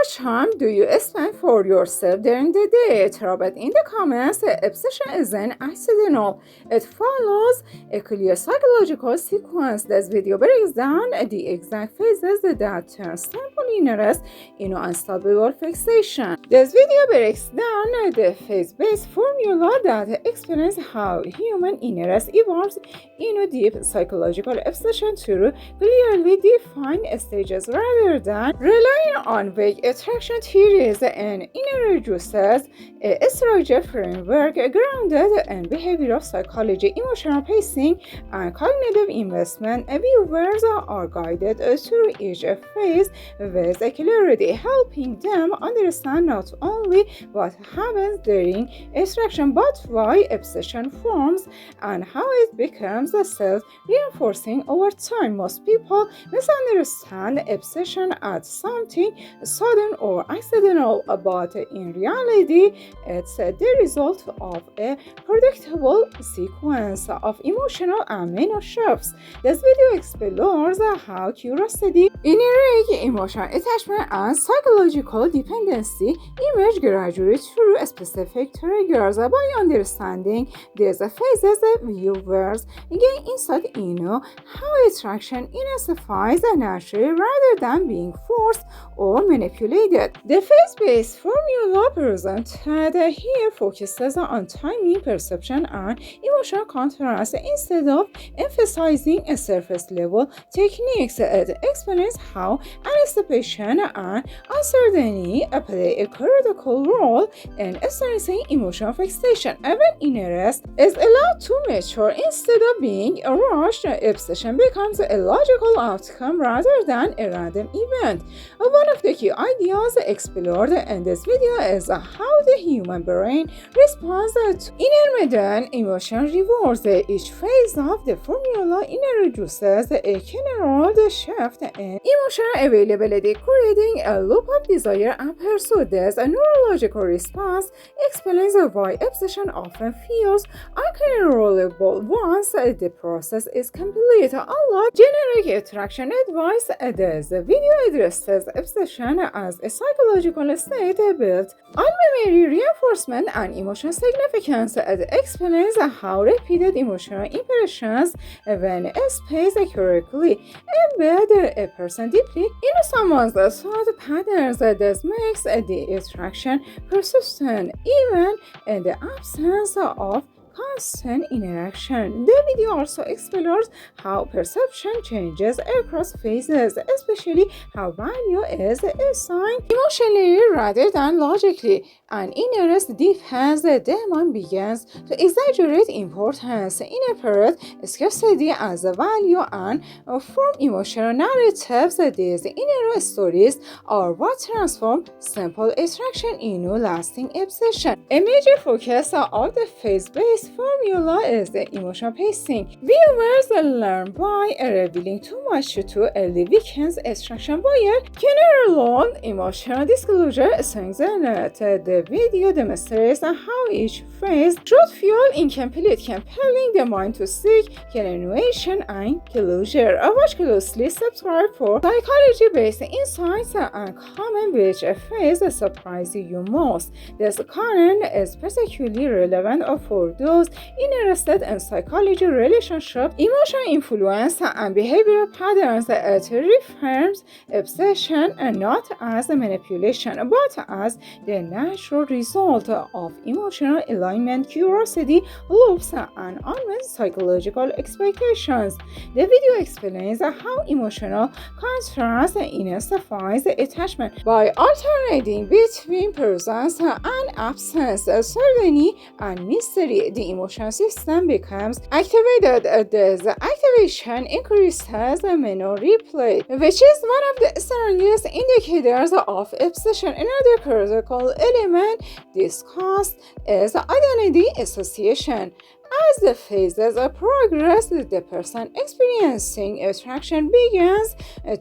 much time do you spend for yourself during the day? Drop it in the comments. Obsession isn't accidental. It follows a clear psychological sequence. This video breaks down the exact phases that turn simple interest into unstoppable fixation. This video breaks down the phase-based formula that explains how human interest evolves into deep psychological obsession through clearly defined stages rather than relying on vague attraction theories and introduces a strategy framework grounded in behavioral psychology, emotional pacing, and cognitive investment. Viewers are guided through each phase with clarity, helping them understand not only what happens during attraction but why obsession forms and how it becomes self-reinforcing over time. Most people misunderstand obsession as something sudden or accidental, but in reality, it's the result of a predictable sequence of emotional and mental shifts. This video explores how curiosity, inherent emotional attachment, and psychological dependency emerge gradually through specific triggers. By understanding these phases, viewers gain insight into how attraction intensifies naturally rather than being forced or manipulated. The phase-based formula presented here focuses on timing, perception, and emotional contrast instead of emphasizing a surface-level techniques. It explains how anticipation and uncertainty play a critical role in strengthening emotional fixation. Even interest is allowed to mature instead of being rushed. Obsession becomes a logical outcome rather than a random event. One of the key ideas explored in this video is how the human brain responds to intermittent emotional rewards. Each phase of the formula introduces a controlled shift in emotional availability, creating a loop of desire and pursuit. This neurological response explains why obsession often feels uncontrollable once the process is complete. Unlike generic attraction advice, this video addresses obsession as a psychological state built on memory reinforcement and emotional significance. It explains how repeated emotional impressions, when spaced correctly, embed a person deeply into someone's thought patterns. This makes the attraction persistent even in the absence of constant interaction. The video also explores how perception changes across phases, especially how value is assigned emotionally rather than logically. An interest deepens, the mind begins to exaggerate importance, interpret scarcity as a value, and form emotional narratives. These inner stories are what transform simple attraction into lasting obsession. A major focus of the phase-based formula is the emotional pacing. Viewers learn by revealing too much to early weekends attraction by a controlled emotional disclosure strengthen it. The video demonstrates how each phase should feel incomplete, compelling the mind to seek continuation and closure. Watch closely, subscribe for psychology-based insights and comment which phase surprised you most. This content is particularly relevant for those interested in psychology, relationship, emotional influence, and behavioral patterns. It reframes obsession not as a manipulation but as the natural result of emotional alignment, curiosity, loops, and unmet psychological expectations. The video explains how emotional contrast intensifies attachment by alternating between presence and absence, certainty and mystery. The emotional system becomes activated. This activation increases memory replay, which is one of the strongest indicators of obsession. Another critical element discussed is identity association. As the phases progress, the person experiencing attraction begins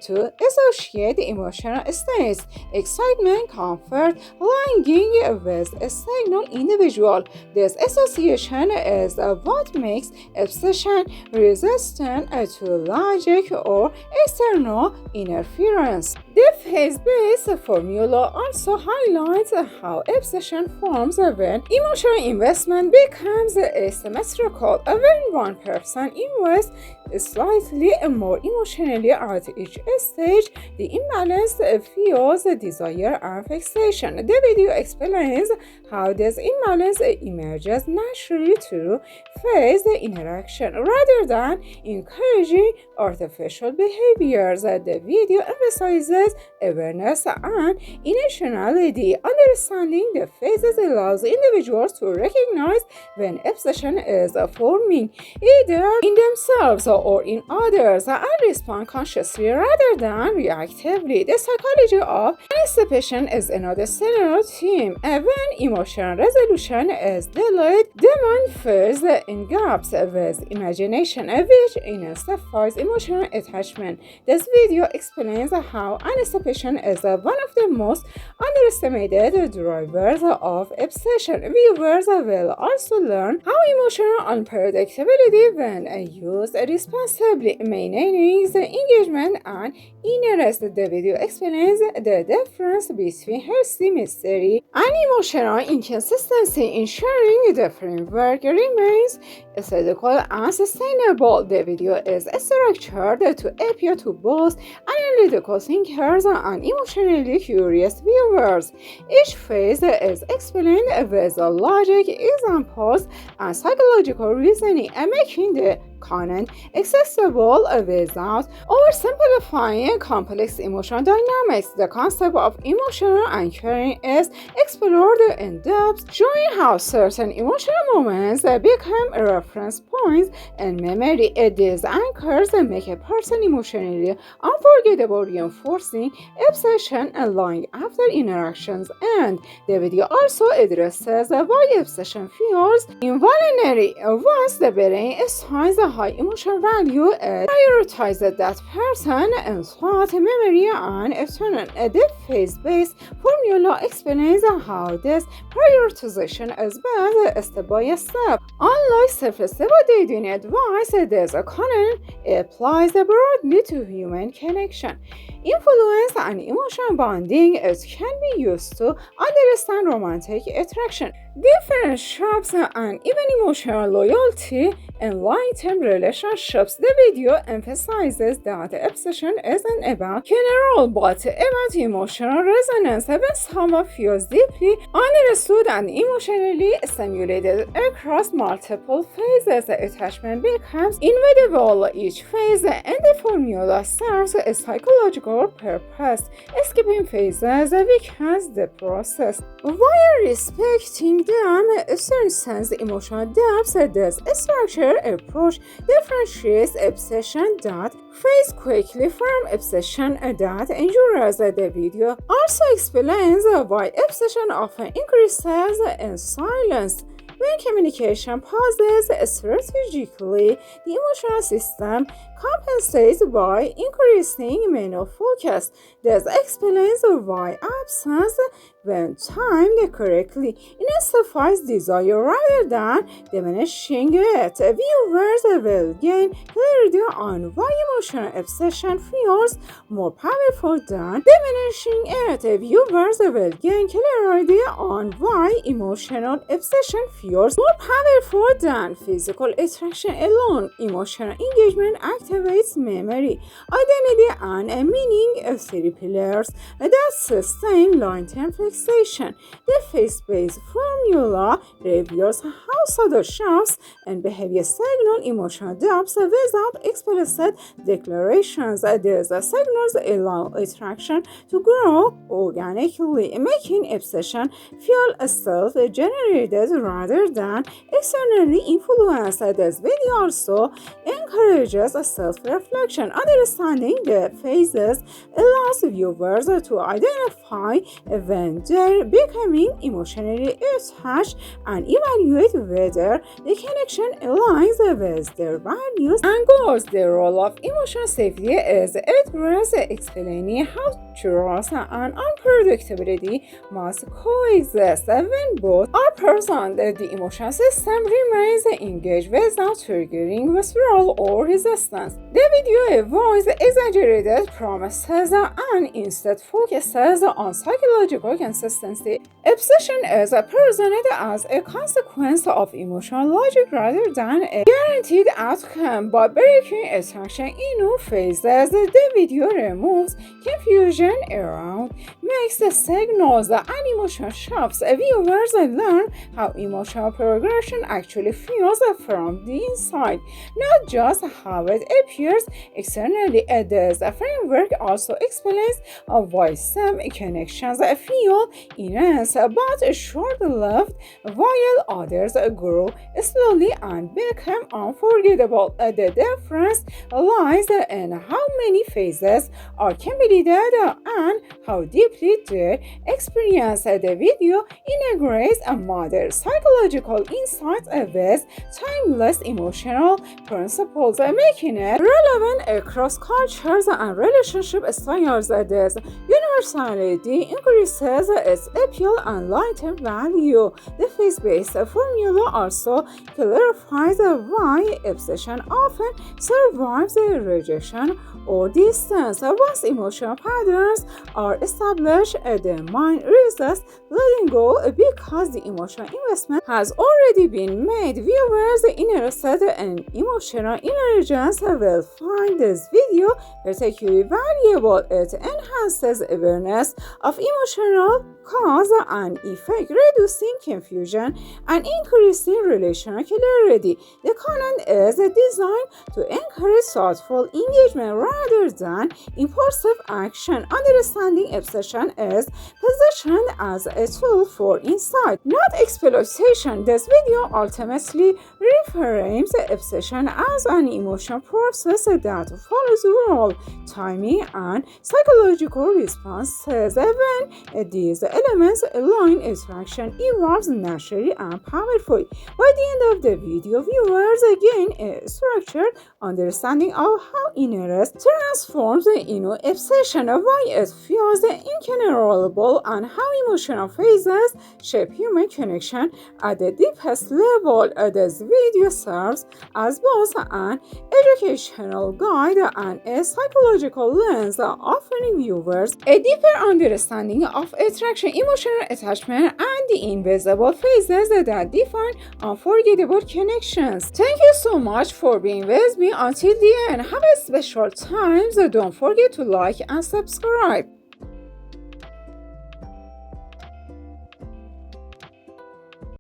to associate emotional states, excitement, comfort, longing with a single individual. This association is what makes obsession resistant to logic or external interference. The phase-based formula also highlights how obsession forms when emotional investment becomes asymmetrical. When one person invests slightly more emotionally at each stage, the imbalance fuels desire and fixation. The video explains how this imbalance emerges naturally through phase interaction rather than encouraging artificial behaviors. The video emphasizes awareness and intentionality. Understanding the phases allows individuals to recognize when obsession is forming, either in themselves or in others, and respond consciously rather than reactively. The psychology of anticipation is another central theme. When emotional resolution is delayed, the mind fills in gaps with imagination, which intensifies emotional attachment. This video explains how anticipation is one of the most underestimated drivers of obsession. Viewers will also learn how emotional unpredictability, when used responsibly, maintains engagement and interest. The video explains the difference between healthy mystery and emotional inconsistency, ensuring the framework remains ethical and sustainable. The video is structured to appeal to both analytical thinkers and emotionally curious viewers. Each phase is explained with logic, examples, and psychological reasoning, making the content accessible without oversimplifying complex emotional dynamics. The concept of emotional anchoring is explored in depth, showing how certain emotional moments become reference points in memory. These anchors make a person emotionally unforgettable, reinforcing obsession long after interactions. And the video also addresses why obsession feels involuntary. Once the brain assigns a high emotional value, it prioritizes that person in thought, memory, and eternal. The phase-based formula explains how this prioritization is built step by step. Unlike self-sabotaging advice, this content applies broadly to human connection, influence, and emotional bonding. It can be used to understand romantic attraction, different shapes, and even emotional loyalty in long-term relationships. The video emphasizes that obsession isn't about control but about emotional resonance. When someone feels deeply understood and emotionally stimulated across multiple phases, attachment becomes inevitable. Each phase in the formula serves a psychological purpose. Skipping phases becomes the process, while respecting them strengthens emotional depth. This structured approach differentiates obsession that fades quickly from obsession that endures. The video also explains why obsession often increases in silence. When communication pauses strategically, the emotional system compensates by increasing mental focus. This explains why absence, when timed correctly, intensifies desire rather than diminishing it. Viewers will gain clarity on why emotional obsession feels more powerful than diminishing it. Viewers will gain clarity on why emotional obsession feels more powerful than physical attraction alone. Emotional engagement activates memory, identity, and meaning, three pillars that sustain long-term fixation. The phase-based formula reveals how subtle shifts and behavior signal emotional depth without explicit declarations. These signals allow attraction to grow organically, making obsession feel self-generated rather than externally influenced. This video also encourages self-reflection. Understanding the phases allows viewers to identify when they're becoming emotionally attached and evaluate whether the connection aligns with their values and goals. The role of emotional safety is addressed, explaining how trust and unpredictability must coexist when both are present. the emotional system remains engaged without triggering withdrawal or resistance. The video avoids exaggerated promises and instead focuses on psychological consistency. Obsession is presented as a consequence of emotional logic rather than a guaranteed outcome. By breaking attraction in phases, the video removes confusion around mixed signals and emotional shifts. Viewers learn how emotional progression actually feels from the inside, not just how it appears externally. This framework also explains why some connections feel intense but short-lived, while others grow slowly and become unforgettable. The difference lies in how many phases are completed and how deeply their experience. The video integrates a modern psychological insights with timeless emotional principles, making it relevant across cultures and relationship styles. This universality increases its appeal and long-term value. The phase-based formula also clarifies why obsession often survives rejection or distance. Once emotional patterns are established, the mind resists letting go because the emotional investment has already been made. Viewers interested in emotional intelligence will find this video particularly valuable. It enhances awareness of emotional cause and effect, reducing confusion and increasing relational clarity. The content is designed to encourage thoughtful engagement rather than impulsive action. Understanding obsession is positioned as a tool for insight, not exploitation. This video ultimately reframes obsession as an emotional process that follows rule, timing, and psychological responses. When these elements align, attraction evolves naturally and powerfully. By the end of the video, viewers gain a structured understanding of how interest transforms into obsession, why it feels incontrollable, and how emotional phases shape human connection at the deepest level. This video serves as both an educational guide and a psychological lens, offering viewers a deeper understanding of attraction, emotional attachment, and the invisible phases that define unforgettable connections. Thank you so much for being with me until the end. Have a special time, so don't forget to like and subscribe.